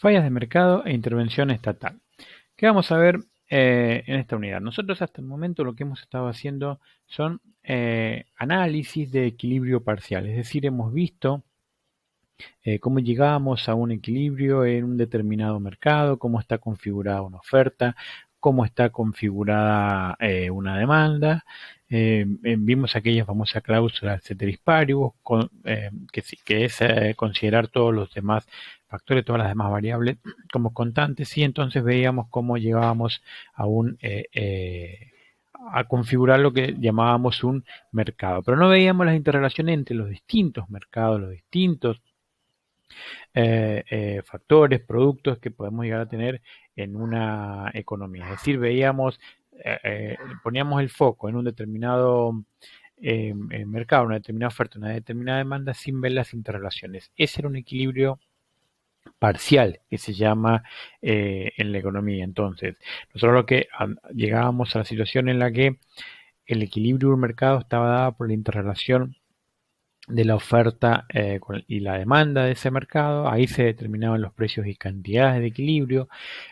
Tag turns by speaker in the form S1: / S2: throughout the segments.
S1: fallas de mercado e intervención estatal. ¿Qué vamos a ver en esta unidad? Nosotros hasta el momento lo que hemos estado haciendo son análisis de equilibrio parcial, es decir, hemos visto cómo llegamos a un equilibrio en un determinado mercado, cómo está configurada una oferta, cómo está configurada una demanda. Vimos aquella famosa cláusula ceteris paribus, que es considerar todos los demás factores, todas las demás variables como constantes, y entonces veíamos cómo llegábamos a a configurar lo que llamábamos un mercado, pero no veíamos las interrelaciones entre los distintos mercados, los distintos factores, productos que podemos llegar a tener en una economía. Es decir, poníamos el foco en un determinado mercado, una determinada oferta, una determinada demanda sin ver las interrelaciones. Ese era un equilibrio parcial que se llama en la economía. Entonces, nosotros llegábamos a la situación en la que el equilibrio de un mercado estaba dado por la interrelación de la oferta y la demanda de ese mercado. Ahí se determinaban los precios y cantidades de equilibrio.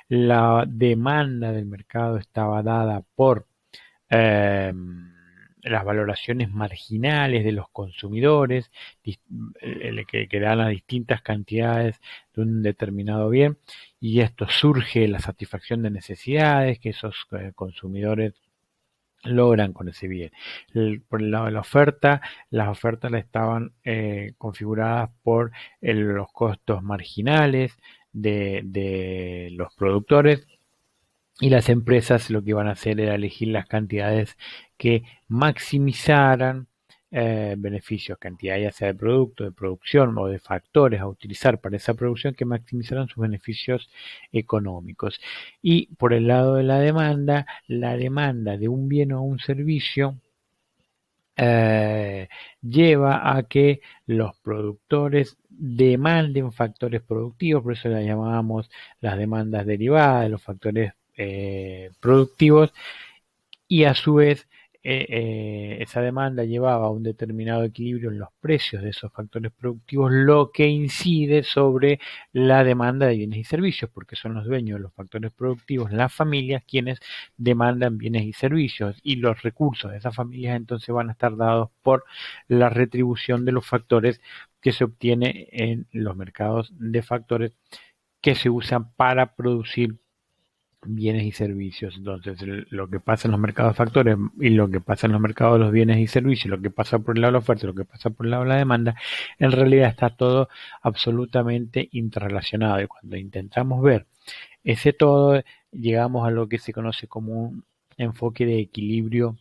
S1: La demanda del mercado estaba dada por eh, las valoraciones marginales de los consumidores que dan las distintas cantidades de un determinado bien, y esto surge de la satisfacción de necesidades que esos consumidores logran con ese bien. Por el lado de la oferta, las ofertas estaban configuradas por los costos marginales de los productores, y las empresas lo que iban a hacer era elegir las cantidades que maximizaran beneficios, cantidad ya sea de producto, de producción o de factores a utilizar para esa producción que maximizaran sus beneficios económicos. Y por el lado de la demanda de un bien o un servicio eh, lleva a que los productores demanden factores productivos, por eso las llamábamos las demandas derivadas de los factores productivos, y a su vez esa demanda llevaba a un determinado equilibrio en los precios de esos factores productivos, lo que incide sobre la demanda de bienes y servicios, porque son los dueños de los factores productivos, las familias, quienes demandan bienes y servicios, y los recursos de esas familias entonces van a estar dados por la retribución de los factores que se obtiene en los mercados de factores que se usan para producir bienes y servicios. Entonces, lo que pasa en los mercados de factores y lo que pasa en los mercados de los bienes y servicios, lo que pasa por el lado de la oferta y lo que pasa por el lado de la demanda, en realidad está todo absolutamente interrelacionado. Y cuando intentamos ver ese todo, llegamos a lo que se conoce como un enfoque de equilibrio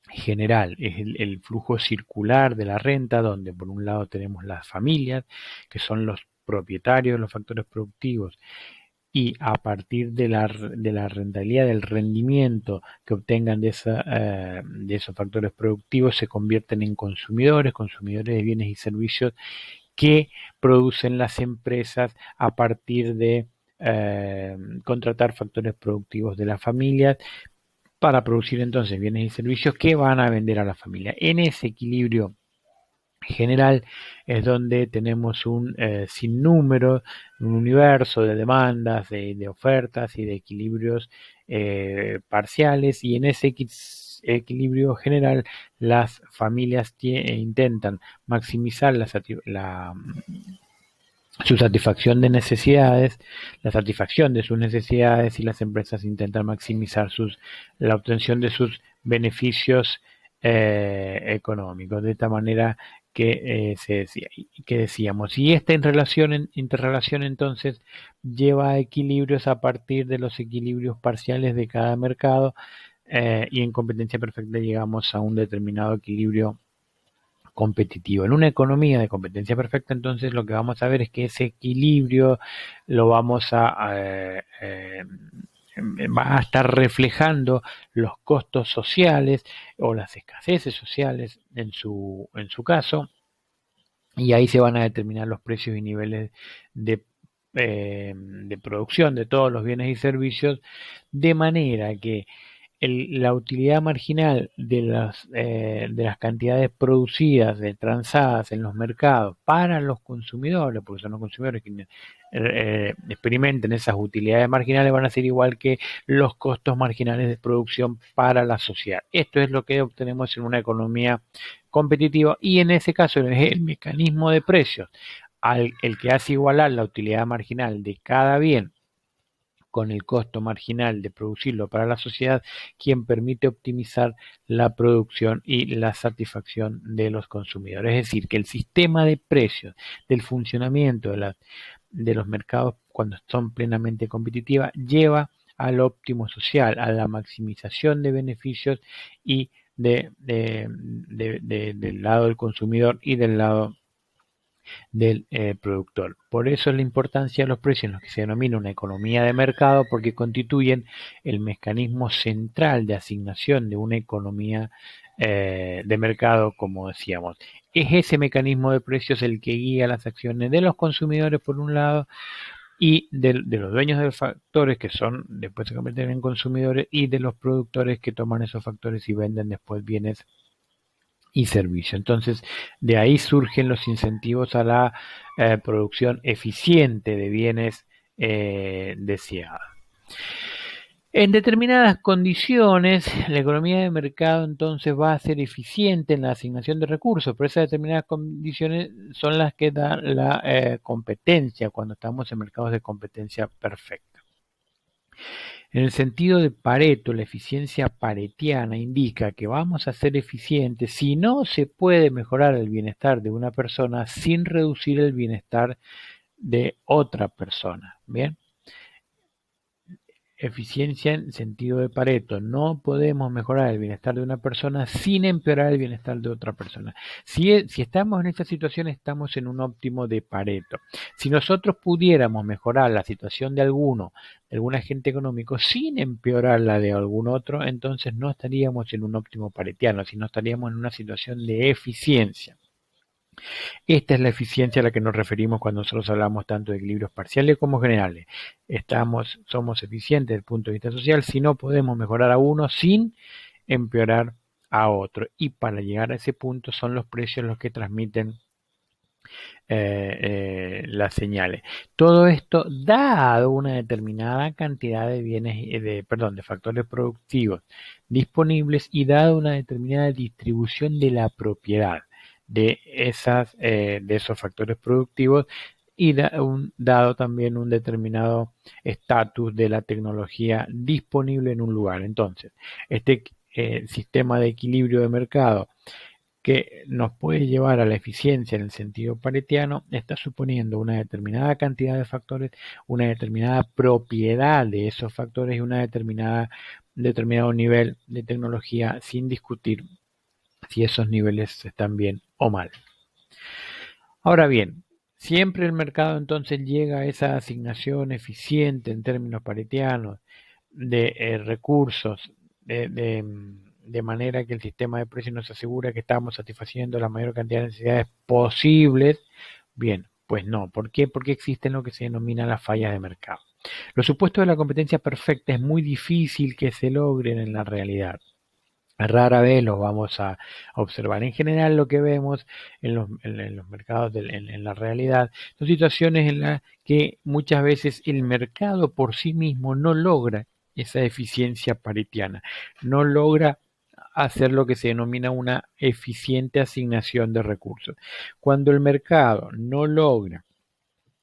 S1: general. Es el flujo circular de la renta, donde por un lado tenemos las familias, que son los propietarios de los factores productivos, y a partir de la rentabilidad, del rendimiento que obtengan de esos factores productivos, se convierten en consumidores de bienes y servicios que producen las empresas a partir de contratar factores productivos de las familias para producir entonces bienes y servicios que van a vender a la familia. En ese equilibrio general es donde tenemos un sinnúmero, un universo de demandas, de ofertas y de equilibrios parciales, y en ese equilibrio general las familias intentan maximizar su satisfacción de necesidades, la satisfacción de sus necesidades, y las empresas intentan maximizar la obtención de sus beneficios económicos. De esta manera que decíamos. Y esta interrelación entonces lleva a equilibrios a partir de los equilibrios parciales de cada mercado, y en competencia perfecta llegamos a un determinado equilibrio competitivo. En una economía de competencia perfecta, entonces lo que vamos a ver es que ese equilibrio lo va a estar reflejando los costos sociales o las escaseces sociales en su caso, y ahí se van a determinar los precios y niveles de producción de todos los bienes y servicios, de manera que la utilidad marginal de las cantidades producidas, transadas en los mercados para los consumidores, porque son los consumidores quienes experimenten esas utilidades marginales, van a ser igual que los costos marginales de producción para la sociedad. Esto es lo que obtenemos en una economía competitiva y en ese caso el mecanismo de precios, el que hace igualar la utilidad marginal de cada bien con el costo marginal de producirlo para la sociedad, quien permite optimizar la producción y la satisfacción de los consumidores. Es decir, que el sistema de precios del funcionamiento de los mercados, cuando son plenamente competitivas, lleva al óptimo social, a la maximización de beneficios y del lado del consumidor y del lado del productor. Por eso es la importancia de los precios en los que se denomina una economía de mercado, porque constituyen el mecanismo central de asignación de una economía de mercado, como decíamos. Es ese mecanismo de precios el que guía las acciones de los consumidores por un lado y de los dueños de los factores que son después se convierten en consumidores y de los productores que toman esos factores y venden después bienes y servicio. Entonces, de ahí surgen los incentivos a la producción eficiente de bienes deseados. En determinadas condiciones, la economía de mercado entonces va a ser eficiente en la asignación de recursos, pero esas determinadas condiciones son las que da la competencia cuando estamos en mercados de competencia perfecta. En el sentido de Pareto, la eficiencia paretiana indica que vamos a ser eficientes si no se puede mejorar el bienestar de una persona sin reducir el bienestar de otra persona. Bien, eficiencia en sentido de Pareto. No podemos mejorar el bienestar de una persona sin empeorar el bienestar de otra persona. Si estamos en esta situación, estamos en un óptimo de Pareto. Si nosotros pudiéramos mejorar la situación de algún agente económico, sin empeorar la de algún otro, entonces no estaríamos en un óptimo paretiano, sino estaríamos en una situación de eficiencia. Esta es la eficiencia a la que nos referimos cuando nosotros hablamos tanto de equilibrios parciales como generales. Somos eficientes desde el punto de vista social si no podemos mejorar a uno sin empeorar a otro. Y para llegar a ese punto son los precios los que transmiten las señales. Todo esto dado una determinada cantidad de de factores productivos disponibles y dado una determinada distribución de la propiedad de esos factores productivos y dado también un determinado estatus de la tecnología disponible en un lugar. Entonces, este sistema de equilibrio de mercado que nos puede llevar a la eficiencia en el sentido paretiano está suponiendo una determinada cantidad de factores, una determinada propiedad de esos factores y determinado nivel de tecnología sin discutir si esos niveles están bien o mal. Ahora bien, siempre el mercado entonces llega a esa asignación eficiente en términos paretianos de recursos, de manera que el sistema de precios nos asegura que estamos satisfaciendo la mayor cantidad de necesidades posibles. Bien, pues no. ¿Por qué? Porque existen lo que se denomina las fallas de mercado. Los supuestos de la competencia perfecta es muy difícil que se logren en la realidad. Rara vez los vamos a observar. En general lo que vemos en los mercados, en la realidad, son situaciones en las que muchas veces el mercado por sí mismo no logra esa eficiencia paretiana, no logra hacer lo que se denomina una eficiente asignación de recursos. Cuando el mercado no logra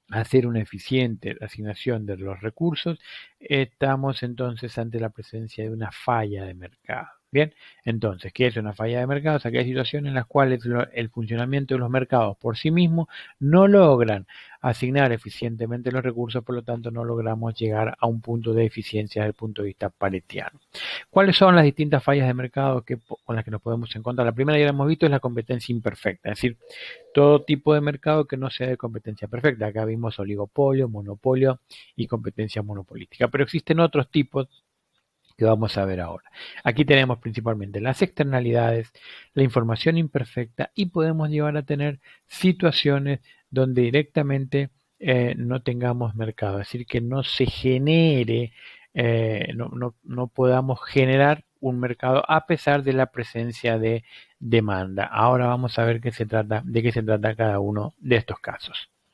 S1: hacer una eficiente asignación de los recursos, estamos entonces ante la presencia de una falla de mercado. Bien, entonces, ¿qué es una falla de mercado? O sea, que hay situaciones en las cuales el funcionamiento de los mercados por sí mismos no logran asignar eficientemente los recursos, por lo tanto no logramos llegar a un punto de eficiencia desde el punto de vista paretiano. ¿Cuáles son las distintas fallas de mercado con las que nos podemos encontrar? La primera ya la hemos visto es la competencia imperfecta, es decir, todo tipo de mercado que no sea de competencia perfecta. Acá vimos oligopolio, monopolio y competencia monopolística, pero existen otros tipos que vamos a ver ahora. Aquí tenemos principalmente las externalidades, la información imperfecta y podemos llevar a tener situaciones donde directamente no tengamos mercado, es decir, que no se genere, no podamos generar un mercado a pesar de la presencia de demanda. Ahora vamos a ver de qué se trata cada uno de estos casos.